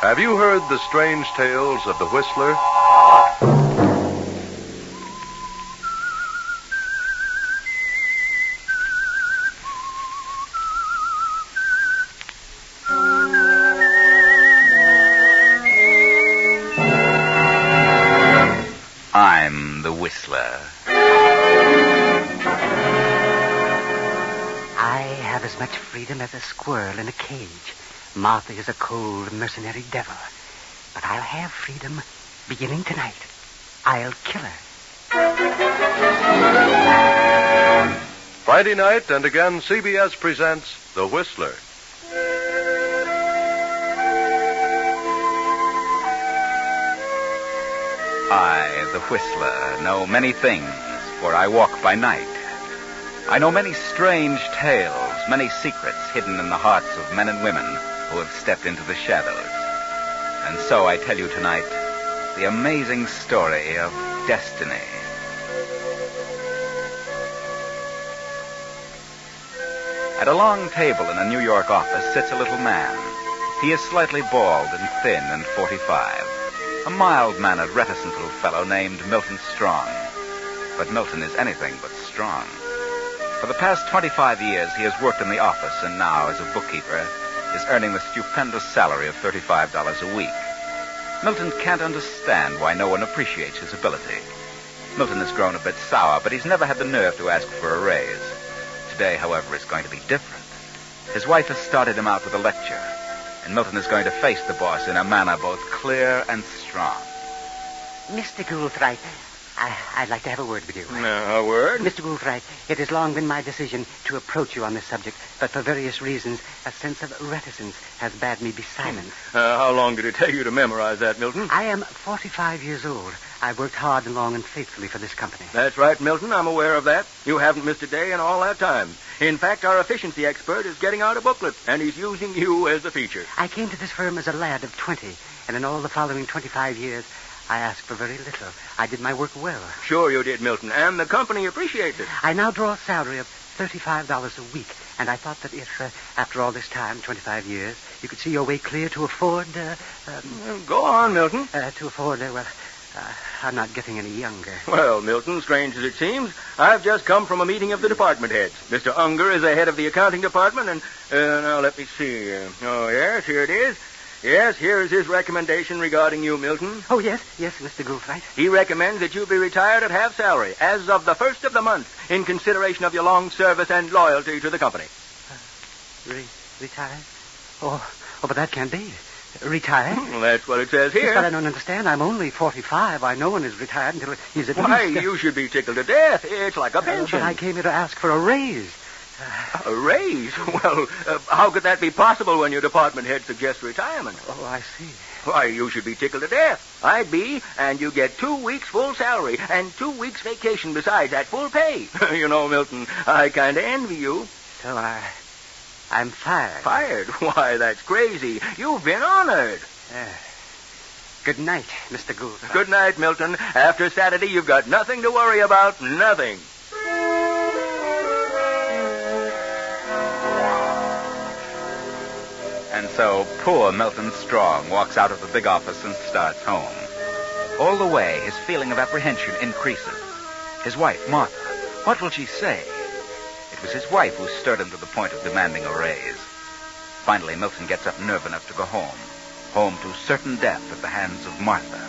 Have you heard the strange tales of the Whistler? I'm the Whistler. I have as much freedom as a squirrel in a cage. Martha is a cold, mercenary devil. But I'll have freedom beginning tonight. I'll kill her. Friday night, and again, CBS presents The Whistler. I, the Whistler, know many things, for I walk by night. I know many strange tales, many secrets hidden in the hearts of men and women who have stepped into the shadows. And so I tell you tonight the amazing story of destiny. At a long table in a New York office sits a little man. He is slightly bald and thin and 45. A mild-mannered, reticent little fellow named Milton Strong. But Milton is anything but strong. For the past 25 years, he has worked in the office, and now, as a bookkeeper, is earning the stupendous salary of $35 a week. Milton can't understand why no one appreciates his ability. Milton has grown a bit sour, but he's never had the nerve to ask for a raise. Today, however, is going to be different. His wife has started him out with a lecture, and Milton is going to face the boss in a manner both clear and strong. Mr. Goulthright, I'd like to have a word with you. A word? Mr. Goulthright, it has long been my decision to approach you on this subject, but for various reasons, a sense of reticence has bade me be silent. How long did it take you to memorize that, Milton? I am 45 years old. I've worked hard and long and faithfully for this company. That's right, Milton. I'm aware of that. You haven't missed a day in all that time. In fact, our efficiency expert is getting out a booklet, and he's using you as the feature. I came to this firm as a lad of 20, and in all the following 25 years, I asked for very little. I did my work well. Sure you did, Milton, and the company appreciates it. I now draw a salary of $35 a week, and I thought that if, after all this time, 25 years, you could see your way clear to afford, Go on, Milton. to afford, I'm not getting any younger. Well, Milton, strange as it seems, I've just come from a meeting of the department heads. Mr. Unger is the head of the accounting department, and, now let me see. Oh, yes, here it is. Yes, here is his recommendation regarding you, Milton. Oh, yes, Mr. Goulthright. He recommends that you be retired at half salary as of the first of the month in consideration of your long service and loyalty to the company. Retired? Oh, but that can't be. Retired? Well, that's what it says here. Yes, but I don't understand. I'm only 45. Why, no one is retired until he's at Why, least... you should be tickled to death. It's like a pension. But I came here to ask for a raise. A raise? Well, how could that be possible when your department head suggests retirement? Oh, I see. Why, you should be tickled to death. I'd be, and you get 2 weeks full salary and 2 weeks vacation besides at full pay. You know, Milton, I kind of envy you. So I'm fired. Fired? Why, that's crazy. You've been honored. Good night, Mr. Gould. Good night, Milton. After Saturday, you've got nothing to worry about. Nothing. And so poor Milton Strong walks out of the big office and starts home. All the way, his feeling of apprehension increases. His wife, Martha, what will she say? It was his wife who stirred him to the point of demanding a raise. Finally, Milton gets up nerve enough to go home. Home to certain death at the hands of Martha.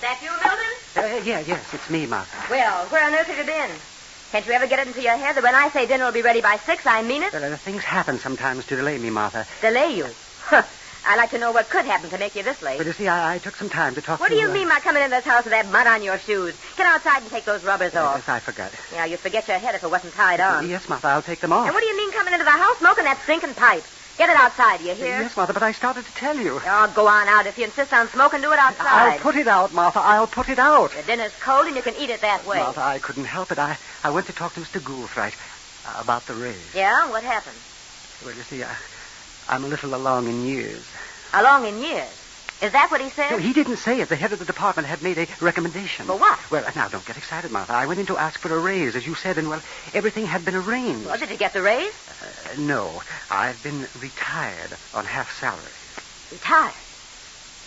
That you, Milton? Yes, it's me, Martha. Well, where on earth have you been? Can't you ever get it into your head that when I say dinner will be ready by 6, I mean it? Well, things happen sometimes to delay me, Martha. Delay you? Huh. I'd like to know what could happen to make you this late. But you see, I took some time to talk to What do you mean by coming into this house with that mud on your shoes? Get outside and take those rubbers off. Yes, I forgot. Yeah, you'd forget your head if it wasn't tied on. Yes, Martha, I'll take them off. And what do you mean coming into the house smoking that stinking pipe? Get it outside, do you hear? Yes, Martha, but I started to tell you. Oh, go on out. If you insist on smoking, do it outside. I'll put it out, Martha. I'll put it out. The dinner's cold and you can eat it that way. Martha, I couldn't help it. I went to talk to Mr. Goulthright about the raise. Yeah? What happened? Well, you see, I'm a little along in years. Along in years? Is that what he said? No, he didn't say it. The head of the department had made a recommendation. For what? Well, now, don't get excited, Martha. I went in to ask for a raise, as you said, and, well, everything had been arranged. Well, did you get the raise? No, I've been retired on half salary. Retired?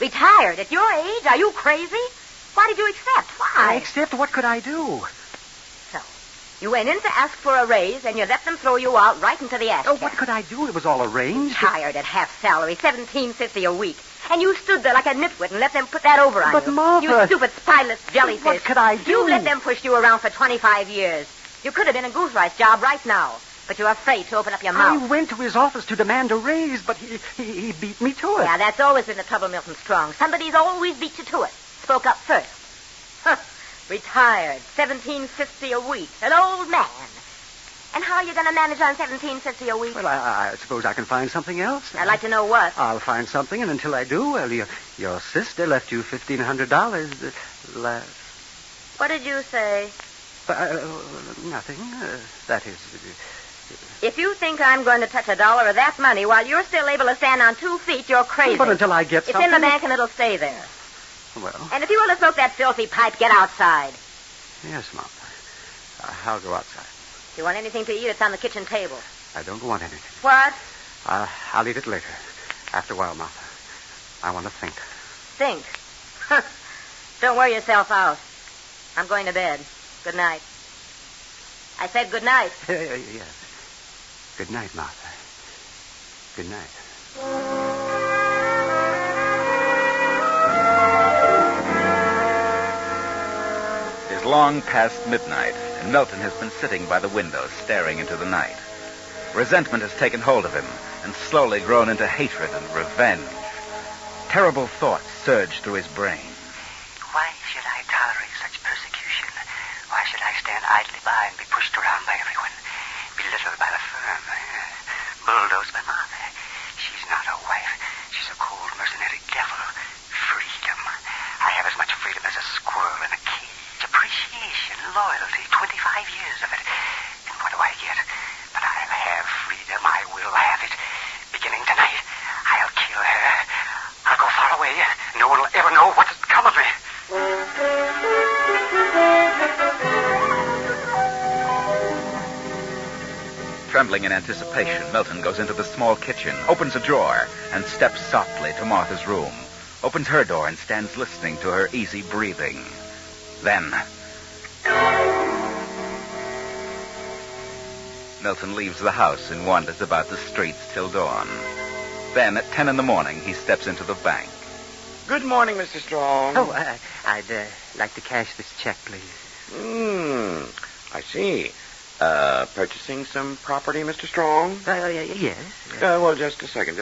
Retired at your age? Are you crazy? Why did you accept? Why? Except what could I do? So, you went in to ask for a raise, and you let them throw you out right into the ash Oh, can. what could I do? It was all arranged. Retired at half salary, $17.50 a week. And you stood there like a nitwit and let them put that over on you. But, Martha... You stupid, spineless jellyfish. What could I do? You let them push you around for 25 years. You could have been a goose rice job right now. But you're afraid to open up your mouth. I went to his office to demand a raise, but he beat me to it. Yeah, that's always been the trouble, Milton Strong. Somebody's always beat you to it. Spoke up first. Huh. Retired. $17.50 a week. An old man. And how are you going to manage on $17.50 a week? Well, I suppose I can find something else. I'd like to know what. I'll find something, and until I do, well, your sister left you $1,500 last... What did you say? Nothing. That is... If you think I'm going to touch a dollar of that money while you're still able to stand on 2 feet, you're crazy. But until I get it's something... in the bank and it'll stay there. Well... And if you want to smoke that filthy pipe, get outside. Yes, Mom. I'll go outside. If you want anything to eat, it's on the kitchen table. I don't want anything. What? I'll eat it later. After a while, Martha. I want to think. Think? Don't wear yourself out. I'm going to bed. Good night. I said good night. Yes. Good night, Martha. Good night. It is long past midnight, and Milton has been sitting by the window, staring into the night. Resentment has taken hold of him, and slowly grown into hatred and revenge. Terrible thoughts surge through his brain. Why should I tolerate such persecution? Why should I stand idly by and be pushed around by everyone? Belittled by the firm? Bulldozed by Martha? She's not a wife. She's a cold, mercenary devil. Freedom. I have as much freedom as a squirrel in a cage. Appreciation, loyalty, 25 years of it. And what do I get? But I'll have freedom. I will have it. Beginning tonight, I'll kill her. I'll go far away. No one will ever know what's come of me. Trembling in anticipation, Milton goes into the small kitchen, opens a drawer, and steps softly to Martha's room. Opens her door and stands listening to her easy breathing. Then... Milton leaves the house and wanders about the streets till dawn. Then, at 10 a.m, he steps into the bank. Good morning, Mr. Strong. Oh, I'd like to cash this check, please. I see. Purchasing some property, Mr. Strong? Yes. Well, just a second.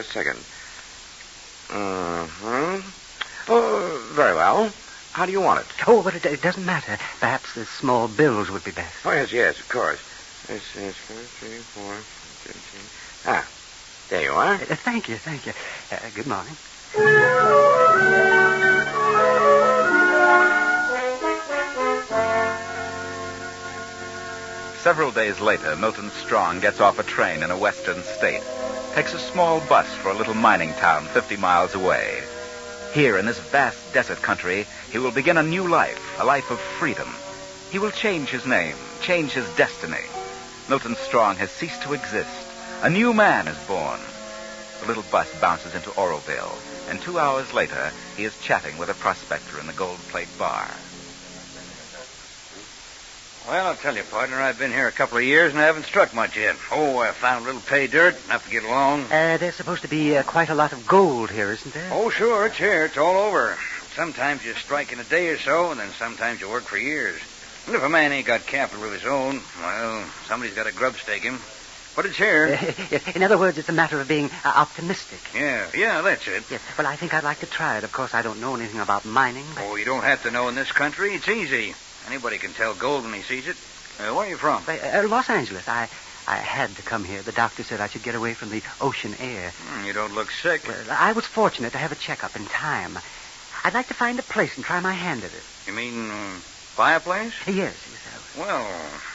Oh, very well. How do you want it? Oh, but it doesn't matter. Perhaps the small bills would be best. Oh, yes, of course. This is 4, 3, 4, 15. Ah, there you are. Thank you. Good morning. Several days later, Milton Strong gets off a train in a western state, takes a small bus for a little mining town 50 miles away. Here in this vast desert country, he will begin a new life, a life of freedom. He will change his name, change his destiny. Milton Strong has ceased to exist. A new man is born. The little bus bounces into Oroville, and 2 hours later, he is chatting with a prospector in the Gold Plate bar. Well, I'll tell you, partner, I've been here a couple of years and I haven't struck much yet. Oh, I found a little pay dirt, enough to get along. There's supposed to be quite a lot of gold here, isn't there? Oh, sure, it's here. It's all over. Sometimes you strike in a day or so, and then sometimes you work for years. And if a man ain't got capital of his own, well, somebody's got to grub stake him. But it's here. In other words, it's a matter of being optimistic. Yeah, that's it. Yes. Well, I think I'd like to try it. Of course, I don't know anything about mining. But... Oh, you don't have to know in this country. It's easy. Anybody can tell gold when he sees it. Where are you from? Los Angeles. I had to come here. The doctor said I should get away from the ocean air. You don't look sick. Well, I was fortunate to have a checkup in time. I'd like to find a place and try my hand at it. You mean buy a place? Yes. Well,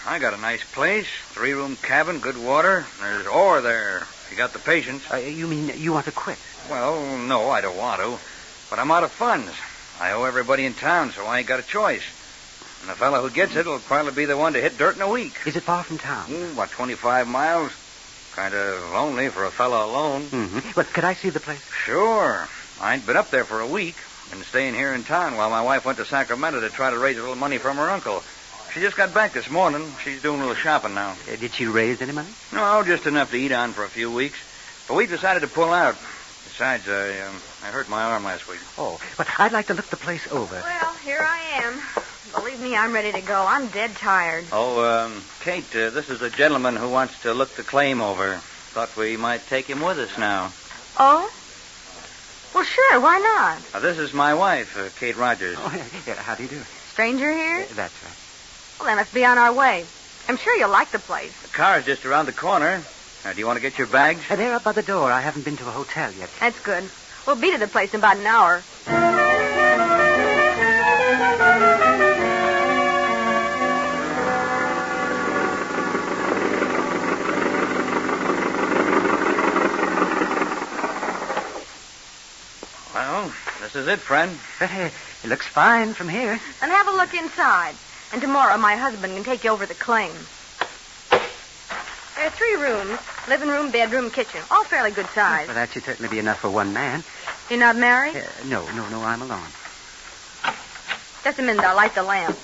I got a nice place. 3-room cabin, good water. There's ore there. If you got the patience. You mean you want to quit? Well, no, I don't want to. But I'm out of funds. I owe everybody in town, so I ain't got a choice. And the fellow who gets it will probably be the one to hit dirt in a week. Is it far from town? About 25 miles. Kind of lonely for a fellow alone. Mm-hmm. But could I see the place? Sure. I ain't been up there for a week. Been staying here in town while my wife went to Sacramento to try to raise a little money from her uncle. She just got back this morning. She's doing a little shopping now. Did she raise any money? No, just enough to eat on for a few weeks. But we decided to pull out. Besides, I hurt my arm last week. Oh, but I'd like to look the place over. Well, here I am. Believe me, I'm ready to go. I'm dead tired. Oh, Kate, this is a gentleman who wants to look the claim over. Thought we might take him with us now. Oh? Well, sure. Why not? This is my wife, Kate Rogers. Oh, yeah, how do you do? Stranger here? That's right. Well, then let's be on our way. I'm sure you'll like the place. The car's just around the corner. Do you want to get your bags? They're up by the door. I haven't been to a hotel yet. That's good. We'll be to the place in about an hour. Well, this is it, friend. It looks fine from here. Then have a look inside. And tomorrow my husband can take you over the claim. There are 3 rooms. Living room, bedroom, kitchen. All fairly good size. Well, that should certainly be enough for one man. You're not married? No, I'm alone. Just a minute, I'll light the lamp.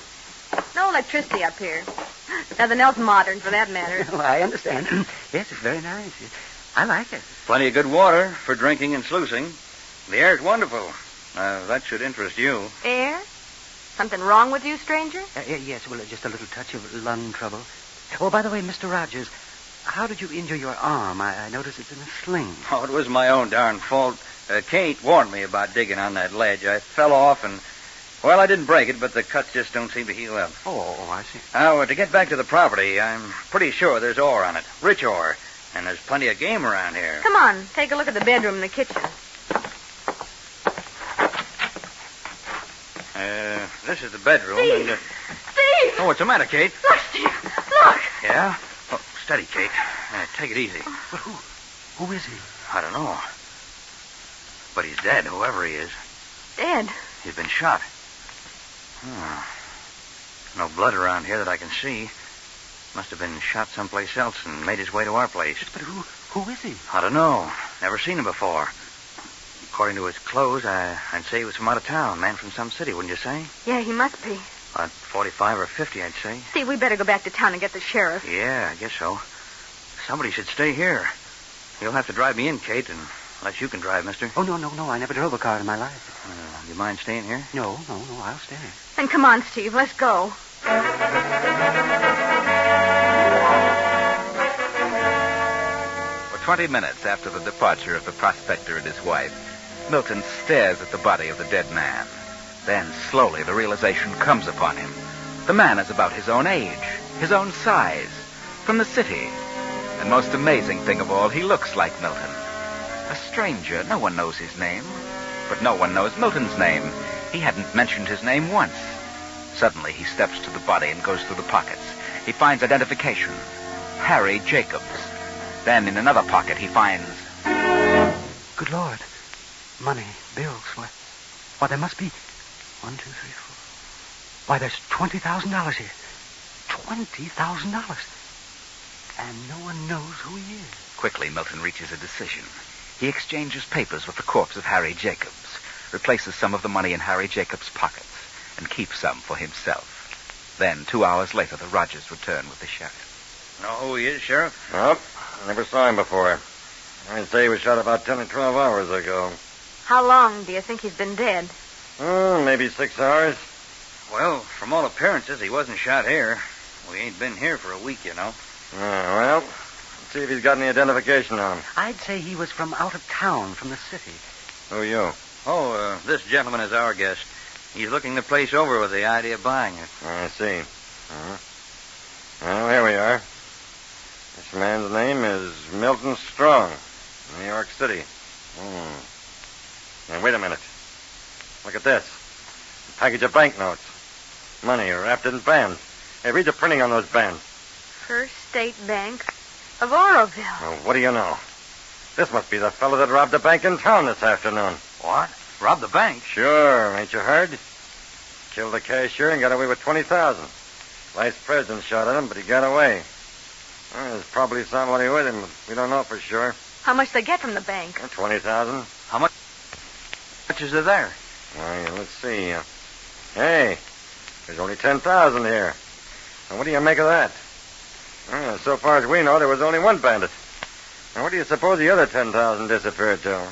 No electricity up here. Nothing else modern, for that matter. Well, I understand. Yes, it's very nice. I like it. Plenty of good water for drinking and sluicing. The air's wonderful. That should interest you. Air? Something wrong with you, stranger? Yes, well, just a little touch of lung trouble. Oh, by the way, Mr. Rogers, how did you injure your arm? I notice it's in a sling. Oh, it was my own darn fault. Kate warned me about digging on that ledge. I fell off and, well, I didn't break it, but the cuts just don't seem to heal up. Oh, I see. Now, to get back to the property, I'm pretty sure there's ore on it. Rich ore. And there's plenty of game around here. Come on, take a look at the bedroom and the kitchen. This is the bedroom. Steve! And, Steve! Oh, what's the matter, Kate? Look, Steve! Look! Yeah? Oh, steady, Kate. Take it easy. But who is he? I don't know. But he's dead, whoever he is. Dead? He's been shot. No blood around here that I can see. Must have been shot someplace else and made his way to our place. But who is he? I don't know. Never seen him before. According to his clothes, I'd say he was from out of town. Man from some city, wouldn't you say? Yeah, he must be. About 45 or 50, I'd say. Steve, we better go back to town and get the sheriff. Yeah, I guess so. Somebody should stay here. You'll have to drive me in, Kate, unless you can drive, mister. Oh, no. I never drove a car in my life. Do you mind staying here? No, I'll stay. Then come on, Steve, let's go. For 20 minutes after the departure of the prospector and his wife, Milton stares at the body of the dead man. Then, slowly, the realization comes upon him. The man is about his own age, his own size, from the city. And most amazing thing of all, he looks like Milton. A stranger, no one knows his name. But no one knows Milton's name. He hadn't mentioned his name once. Suddenly, he steps to the body and goes through the pockets. He finds identification. Harry Jacobs. Then, in another pocket, he finds... Good Lord. Money, bills. Why, there must be... 1, 2, 3, 4... Why, there's $20,000 here. $20,000. And no one knows who he is. Quickly, Milton reaches a decision. He exchanges papers with the corpse of Harry Jacobs, replaces some of the money in Harry Jacobs' pockets, and keeps some for himself. Then, 2 hours later, the Rogers return with the sheriff. Know who he is, Sheriff? Nope. Never saw him before. I'd say he was shot about 10 or 12 hours ago. How long do you think he's been dead? Maybe 6 hours. Well, from all appearances, he wasn't shot here. We ain't been here for a week, you know. Well, let's see if he's got any identification on him. I'd say he was from out of town, from the city. Who are you? Oh, this gentleman is our guest. He's looking the place over with the idea of buying it. I see. Well, here we are. This man's name is Milton Strong, New York City. Now, wait a minute. Look at this. A package of banknotes. Money wrapped in bands. Hey, read the printing on those bands. First State Bank of Oroville. Well, what do you know? This must be the fellow that robbed the bank in town this afternoon. What? Robbed the bank? Sure, ain't you heard? Killed the cashier and got away with $20,000. Vice president shot at him, but he got away. There's probably somebody with him, but we don't know for sure. How much they get from the bank? 20,000. How much is there? Oh, yeah, let's see. Hey, there's only 10,000 here. Now, what do you make of that? So far as we know, there was only one bandit. Now, where do you suppose the other 10,000 disappeared to?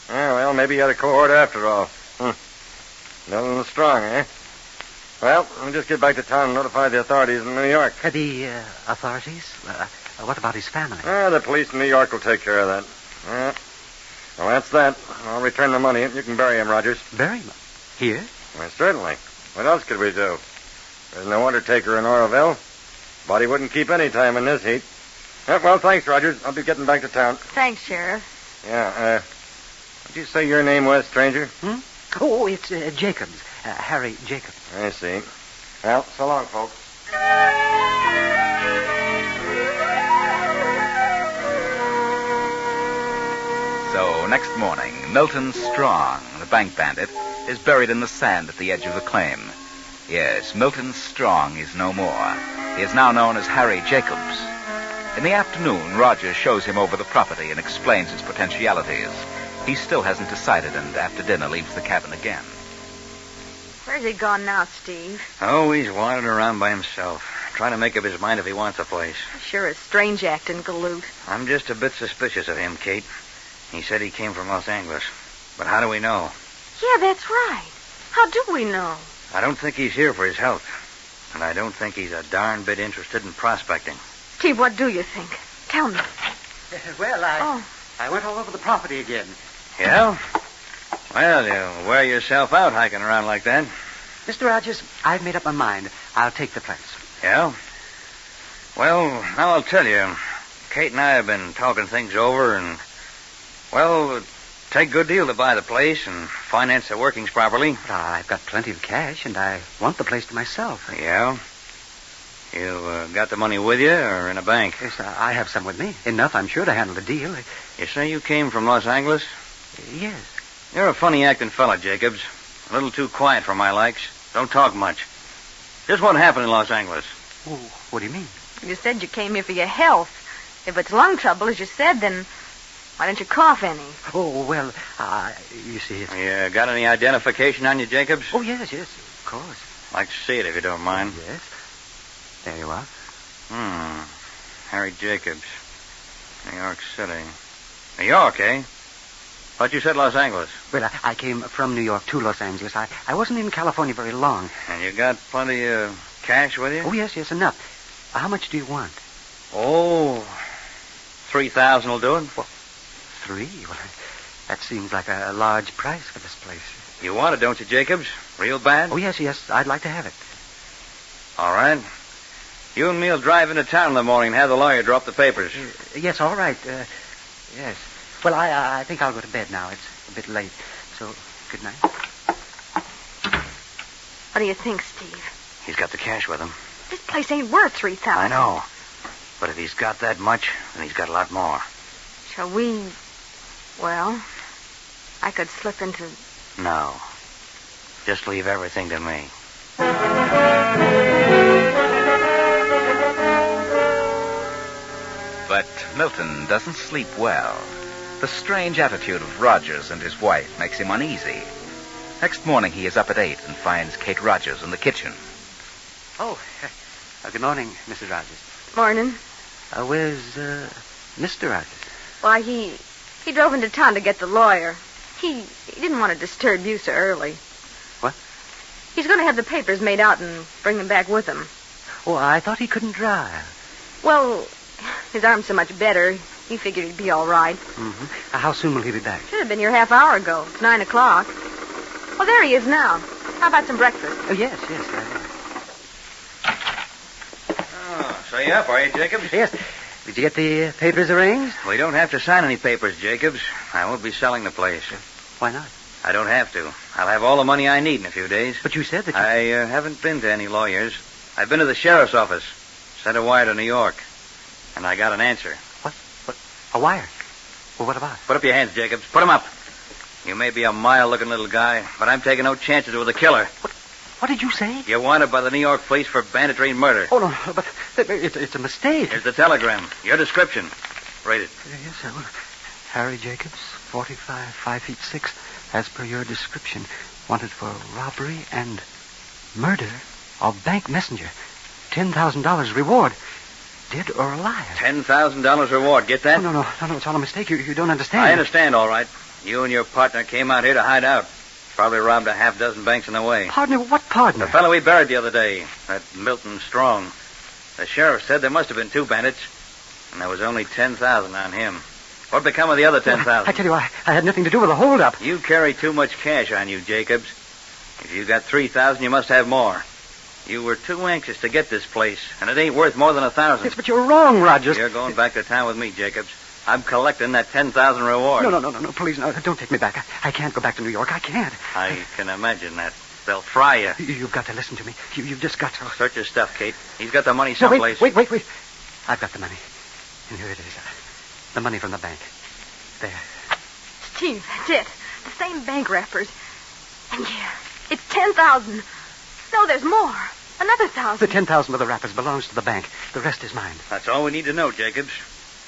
Well, maybe he had a cohort after all. Nothing strong, eh? Well, we'll just get back to town and notify the authorities in New York. The authorities? What about his family? The police in New York will take care of that. Well, that's that. I'll return the money. You can bury him, Rogers. Bury him? Here? Well, certainly. What else could we do? There's no undertaker in Oroville. Body wouldn't keep any time in this heat. Well, thanks, Rogers. I'll be getting back to town. Thanks, Sheriff. Yeah, what'd you say your name was, stranger? Oh, it's Jacobs. Harry Jacobs. I see. Well, so long, folks. So, next morning, Milton Strong, the bank bandit, is buried in the sand at the edge of the claim. Yes, Milton Strong is no more. He is now known as Harry Jacobs. In the afternoon, Rogers shows him over the property and explains its potentialities. He still hasn't decided, and after dinner leaves the cabin again. Where's he gone now, Steve? Oh, he's wandering around by himself, trying to make up his mind if he wants a place. Sure is strange acting, galoot. I'm just a bit suspicious of him, Kate. He said he came from Los Angeles. But how do we know? Yeah, that's right. How do we know? I don't think he's here for his health. And I don't think he's a darn bit interested in prospecting. Steve, what do you think? Tell me. I went all over the property again. Yeah? Well, you wear yourself out hiking around like that. Mr. Rogers, I've made up my mind. I'll take the place. Yeah? Well, now I'll tell you. Kate and I have been talking things over, and, well, it'd take a good deal to buy the place and finance the workings properly. But I've got plenty of cash, and I want the place to myself. Yeah? You got the money with you or in a bank? Yes, I have some with me. Enough, I'm sure, to handle the deal. You say you came from Los Angeles? Yes. You're a funny-acting fella, Jacobs. A little too quiet for my likes. Don't talk much. Just what happened in Los Angeles? Oh, what do you mean? You said you came here for your health. If it's lung trouble, as you said, then why don't you cough any? Oh, well, you see, it's... You got any identification on you, Jacobs? Oh, yes, of course. Like to see it if you don't mind. Yes. There you are. Harry Jacobs. New York City. New York, eh? Thought you said Los Angeles. Well, I came from New York to Los Angeles. I wasn't in California very long. And you got plenty of cash with you? Oh, yes, enough. How much do you want? Oh, 3,000 will do it. Well, 3? Well, that seems like a large price for this place. You want it, don't you, Jacobs? Real bad? Oh, yes, I'd like to have it. All right. You and me'll drive into town in the morning and have the lawyer drop the papers. Yes, all right. Yes. Well, I think I'll go to bed now. It's a bit late. So, good night. What do you think, Steve? He's got the cash with him. This place ain't worth 3,000. I know. But if he's got that much, then he's got a lot more. Shall we... Well, I could slip into... No. Just leave everything to me. But Milton doesn't sleep well. The strange attitude of Rogers and his wife makes him uneasy. Next morning, he is up at 8 and finds Kate Rogers in the kitchen. Oh, good morning, Mrs. Rogers. Morning. Where's, Mr. Rogers? Why, he drove into town to get the lawyer. He didn't want to disturb you so early. What? He's going to have the papers made out and bring them back with him. Oh, I thought he couldn't drive. Well, his arm's so much better, he figured he'd be all right. Mm-hmm. How soon will he be back? Should have been here half hour ago. It's 9 o'clock. Oh, there he is now. How about some breakfast? Oh, yes. Oh, so you up, are you, Jacobs? Yes. Did you get the papers arranged? We don't have to sign any papers, Jacobs. I won't be selling the place. Why not? I don't have to. I'll have all the money I need in a few days. But you said that you... I haven't been to any lawyers. I've been to the sheriff's office. Sent a wire to New York. And I got an answer. What? A wire? Well, what about? Put up your hands, Jacobs. Put them up. You may be a mild-looking little guy, but I'm taking no chances with a killer. What What did you say? You're wanted by the New York police for banditry and murder. Oh, no, but it's a mistake. Here's the telegram. Your description. Read it. Yes, sir. Harry Jacobs, 45, 5 feet 6, as per your description. Wanted for robbery and murder of bank messenger. $10,000 reward. Dead or alive. $10,000 reward. Get that? No, it's all a mistake. You don't understand. I understand, all right. You and your partner came out here to hide out. Probably robbed a half dozen banks on the way. Partner? What partner? The fellow we buried the other day. That Milton Strong. The sheriff said there must have been 2 bandits, and there was only $10,000 on him. What become of the other $10,000? I tell you, I had nothing to do with the holdup. You carry too much cash on you, Jacobs. If you got $3,000, you must have more. You were too anxious to get this place, and it ain't worth more than $1,000. Yes, but you're wrong, Rogers. You're going back to town with me, Jacobs. I'm collecting that $10,000 reward. No, please, no, don't take me back. I can't go back to New York. I can't. I can imagine that. They'll fry you. You've got to listen to me. You've just got to... Search your stuff, Kate. He's got the money someplace. No, wait. I've got the money. And here it is. The money from the bank. There. Steve, that's it. The same bank wrappers. And yeah, it's 10,000. No, there's more. Another 1,000. The 10,000 of the wrappers belongs to the bank. The rest is mine. That's all we need to know, Jacobs.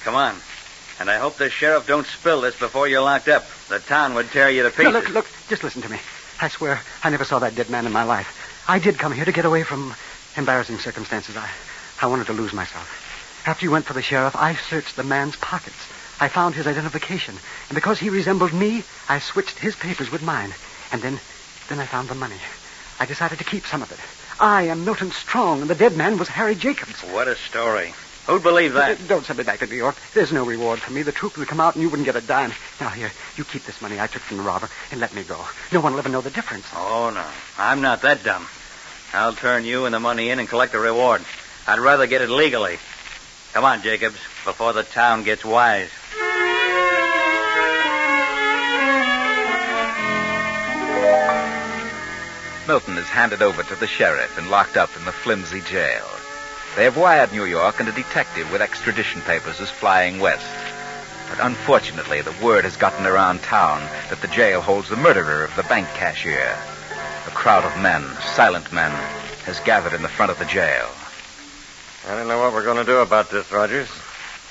Come on. And I hope the sheriff don't spill this before you're locked up. The town would tear you to pieces. No, look, just listen to me. I swear I never saw that dead man in my life. I did come here to get away from embarrassing circumstances. I wanted to lose myself. After you went for the sheriff, I searched the man's pockets. I found his identification. And because he resembled me, I switched his papers with mine. And then I found the money. I decided to keep some of it. I am Milton Strong, and the dead man was Harry Jacobs. What a story. Who'd believe that? Don't send me back to New York. There's no reward for me. The truth would come out, and you wouldn't get a dime. Now, here, you keep this money I took from the robber, and let me go. No one will ever know the difference. Oh, no. I'm not that dumb. I'll turn you and the money in and collect the reward. I'd rather get it legally. Come on, Jacobs, before the town gets wise. Milton is handed over to the sheriff and locked up in the flimsy jail. They have wired New York, and a detective with extradition papers is flying west. But unfortunately, the word has gotten around town that the jail holds the murderer of the bank cashier. A crowd of men, silent men, has gathered in the front of the jail. I don't know what we're going to do about this, Rogers.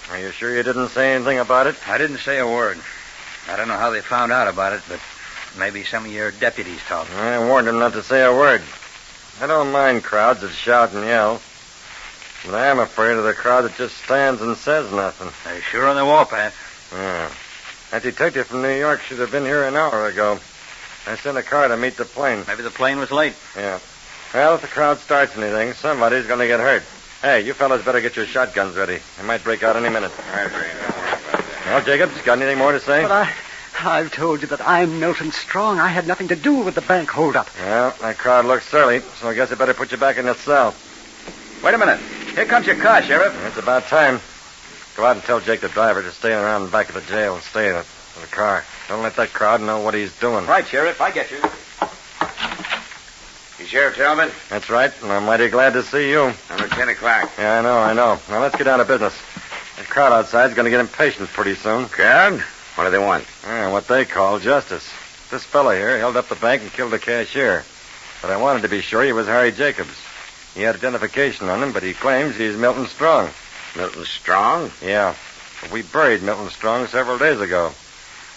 Are you sure you didn't say anything about it? I didn't say a word. I don't know how they found out about it, but maybe some of your deputies talked. I warned them not to say a word. I don't mind crowds that shout and yell. But I am afraid of the crowd that just stands and says nothing. They're sure on the warpath. Yeah. That detective from New York should have been here an hour ago. I sent a car to meet the plane. Maybe the plane was late. Yeah. Well, if the crowd starts anything, somebody's going to get hurt. Hey, you fellas better get your shotguns ready. They might break out any minute. All right, Ray. Don't worry about that. Well, Jacobs, got anything more to say? But I've told you that I'm Milton Strong. I had nothing to do with the bank holdup. Well, that crowd looks surly, so I guess I better put you back in that cell. Wait a minute. Here comes your car, Sheriff. It's about time. Go out and tell Jake the driver to stay around the back of the jail and stay in the car. Don't let that crowd know what he's doing. Right, Sheriff. I get you. You Sheriff Talbot? That's right, and I'm mighty glad to see you. I'm Lieutenant Clarke. Yeah, I know. Now, let's get down to business. That crowd outside's going to get impatient pretty soon. Crowd? What do they want? Yeah, what they call justice. This fella here held up the bank and killed the cashier. But I wanted to be sure he was Harry Jacobs. He had identification on him, but he claims he's Milton Strong. Milton Strong? Yeah. But we buried Milton Strong several days ago.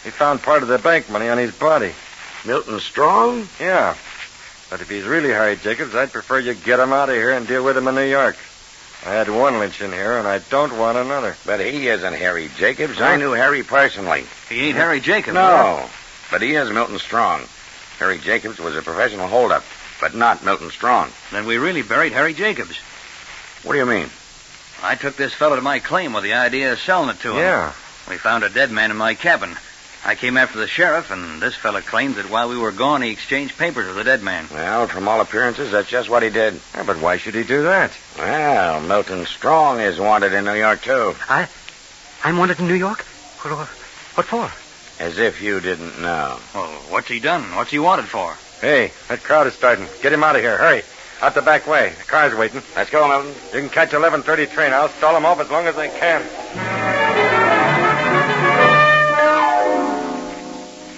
We found part of the bank money on his body. Milton Strong? Yeah. But if he's really Harry Jacobs, I'd prefer you get him out of here and deal with him in New York. I had one lynch in here, and I don't want another. But he isn't Harry Jacobs. Huh? I knew Harry personally. He ain't Harry Jacobs. No, but he is Milton Strong. Harry Jacobs was a professional holdup, but not Milton Strong. Then we really buried Harry Jacobs. What do you mean? I took this fellow to my claim with the idea of selling it to him. Yeah. We found a dead man in my cabin. I came after the sheriff, and this fellow claimed that while we were gone, he exchanged papers with the dead man. Well, from all appearances, that's just what he did. Yeah, but why should he do that? Well, Milton Strong is wanted in New York, too. I'm wanted in New York? What for? As if you didn't know. Well, what's he done? What's he wanted for? Hey, that crowd is starting. Get him out of here. Hurry. Out the back way. The car's waiting. Let's go, Milton. You can catch 11:30 train. I'll stall them off as long as I can.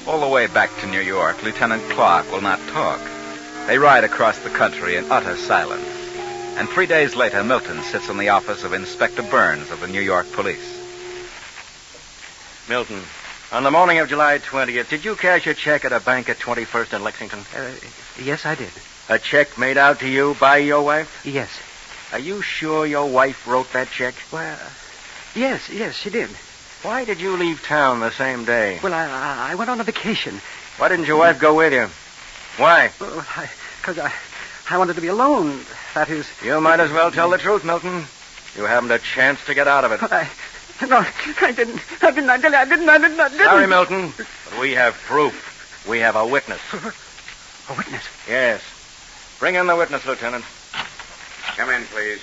All the way back to New York, Lieutenant Clarke will not talk. They ride across the country in utter silence. And 3 days later, Milton sits in the office of Inspector Burns of the New York Police. Milton, on the morning of July 20th, did you cash a check at a bank at 21st and Lexington? Yes, I did. A check made out to you by your wife? Yes. Are you sure your wife wrote that check? Well, yes, she did. Why did you leave town the same day? Well, I went on a vacation. Why didn't your wife go with you? Why? Because I wanted to be alone. That is... You might as well tell the truth, Milton. You haven't a chance to get out of it. No, I didn't. I didn't. Sorry, Milton, but we have proof. We have a witness. A witness? Yes. Bring in the witness, Lieutenant. Come in, please.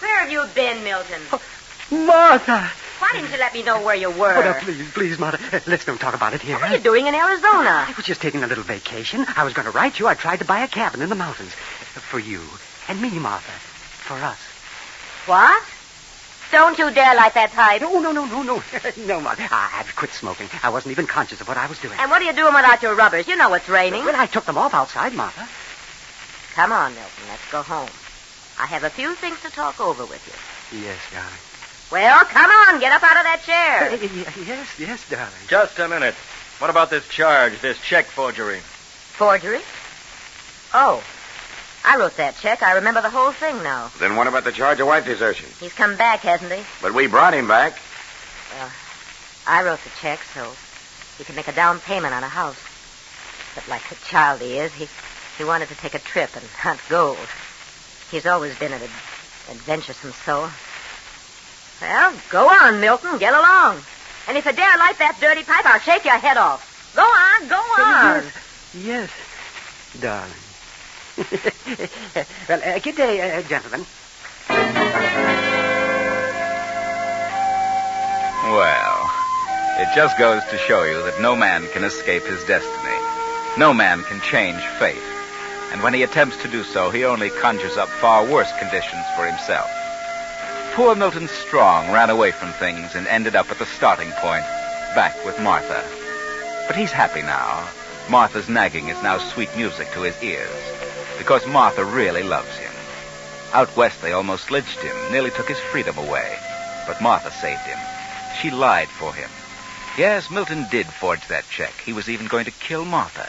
Where have you been, Milton? Martha! Why didn't you let me know where you were? Oh, no, please, Martha. Let's don't talk about it here. What are you doing in Arizona? I was just taking a little vacation. I was going to write you. I tried to buy a cabin in the mountains. For you and me, Martha. For us. What? Don't you dare light that pipe. No. No, Martha. I had quit smoking. I wasn't even conscious of what I was doing. And what are you doing without your rubbers? You know it's raining. Well, I took them off outside, Martha. Come on, Milton. Let's go home. I have a few things to talk over with you. Yes, darling. Well, come on. Get up out of that chair. Yes, darling. Just a minute. What about this charge, this check forgery? Forgery? Oh, I wrote that check. I remember the whole thing now. Then what about the charge of wife desertion? He's come back, hasn't he? But we brought him back. Well, I wrote the check so he could make a down payment on a house. But like the child he is, he wanted to take a trip and hunt gold. He's always been an adventuresome soul. Well, go on, Milton. Get along. And if you dare light that dirty pipe, I'll shake your head off. Go on. Yes, darling. Well, good day, gentlemen. Well, it just goes to show you that no man can escape his destiny. No man can change fate. And when he attempts to do so, he only conjures up far worse conditions for himself. Poor Milton Strong ran away from things and ended up at the starting point, back with Martha. But he's happy now. Martha's nagging is now sweet music to his ears, because Martha really loves him. Out west, they almost lynched him, nearly took his freedom away. But Martha saved him. She lied for him. Yes, Milton did forge that check. He was even going to kill Martha.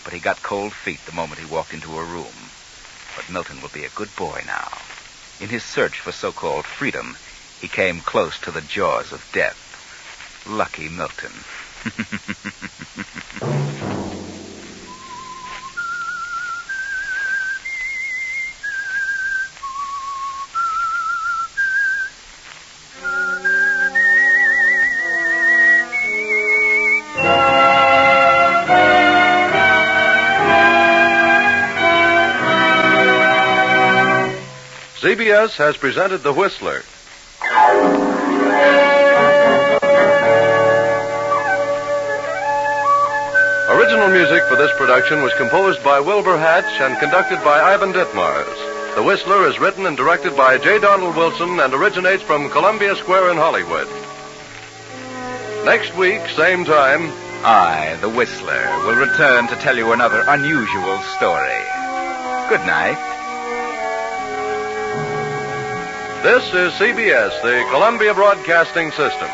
But he got cold feet the moment he walked into her room. But Milton will be a good boy now. In his search for so-called freedom, he came close to the jaws of death. Lucky Milton. CBS has presented The Whistler. Original music for this production was composed by Wilbur Hatch and conducted by Ivan Ditmars. The Whistler is written and directed by J. Donald Wilson and originates from Columbia Square in Hollywood. Next week, same time, I, the Whistler, will return to tell you another unusual story. Good night. This is CBS, the Columbia Broadcasting System.